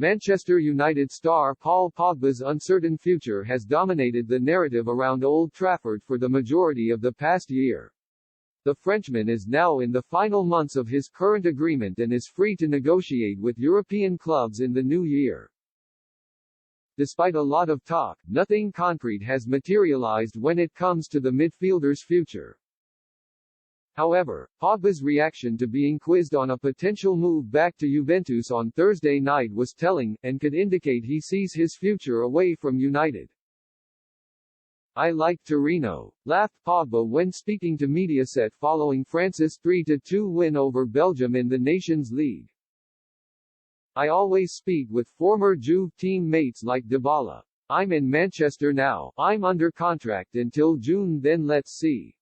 Manchester United star Paul Pogba's uncertain future has dominated the narrative around Old Trafford for the majority of the past year. The Frenchman is now in the final months of his current agreement and is free to negotiate with European clubs in the new year. Despite a lot of talk, nothing concrete has materialized when it comes to the midfielder's future. However, Pogba's reaction to being quizzed on a potential move back to Juventus on Thursday night was telling, and could indicate he sees his future away from United. "I like Torino," laughed Pogba when speaking to Mediaset following France's 3-2 win over Belgium in the Nations League. "I always speak with former Juve teammates like Dybala. I'm in Manchester now, I'm under contract until June, then let's see.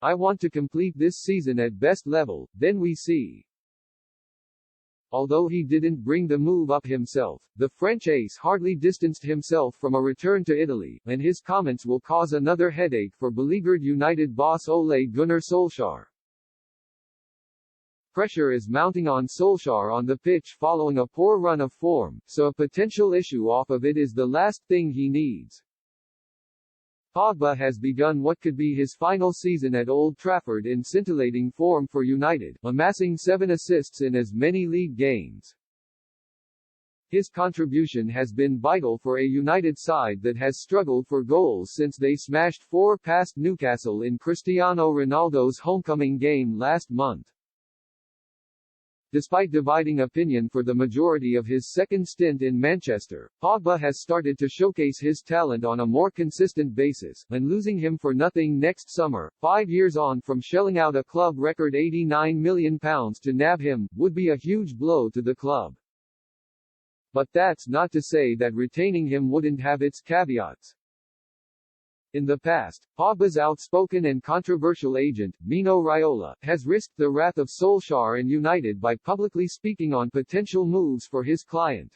I want to complete this season at best level, then we see." Although he didn't bring the move up himself, the French ace hardly distanced himself from a return to Italy, and his comments will cause another headache for beleaguered United boss Ole Gunnar Solskjaer. Pressure is mounting on Solskjaer on the pitch following a poor run of form, so a potential issue off of it is the last thing he needs. Pogba has begun what could be his final season at Old Trafford in scintillating form for United, amassing 7 assists in as many league games. His contribution has been vital for a United side that has struggled for goals since they smashed 4 past Newcastle in Cristiano Ronaldo's homecoming game last month. Despite dividing opinion for the majority of his second stint in Manchester, Pogba has started to showcase his talent on a more consistent basis, and losing him for nothing next summer, 5 years on from shelling out a club record £89 million to nab him, would be a huge blow to the club. But that's not to say that retaining him wouldn't have its caveats. In the past, Pogba's outspoken and controversial agent, Mino Raiola, has risked the wrath of Solskjaer and United by publicly speaking on potential moves for his client.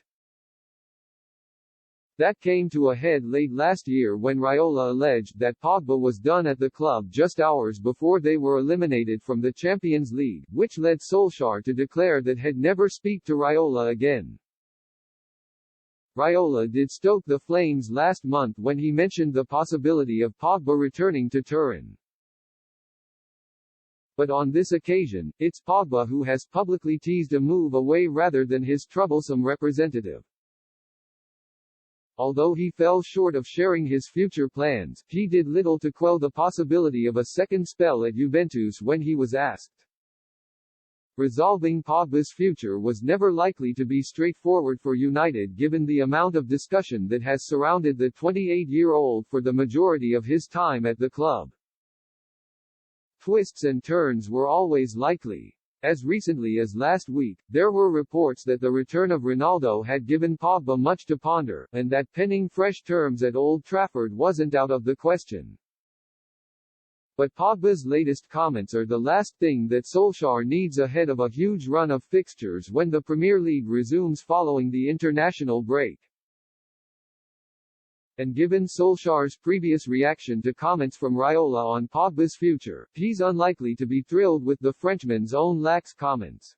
That came to a head late last year when Raiola alleged that Pogba was done at the club just hours before they were eliminated from the Champions League, which led Solskjaer to declare that he'd never speak to Raiola again. Raiola did stoke the flames last month when he mentioned the possibility of Pogba returning to Turin. But on this occasion, it's Pogba who has publicly teased a move away rather than his troublesome representative. Although he fell short of sharing his future plans, he did little to quell the possibility of a second spell at Juventus when he was asked. Resolving Pogba's future was never likely to be straightforward for United given the amount of discussion that has surrounded the 28-year-old for the majority of his time at the club. Twists and turns were always likely. As recently as last week, there were reports that the return of Ronaldo had given Pogba much to ponder, and that penning fresh terms at Old Trafford wasn't out of the question. But Pogba's latest comments are the last thing that Solskjaer needs ahead of a huge run of fixtures when the Premier League resumes following the international break. And given Solskjaer's previous reaction to comments from Raiola on Pogba's future, he's unlikely to be thrilled with the Frenchman's own lax comments.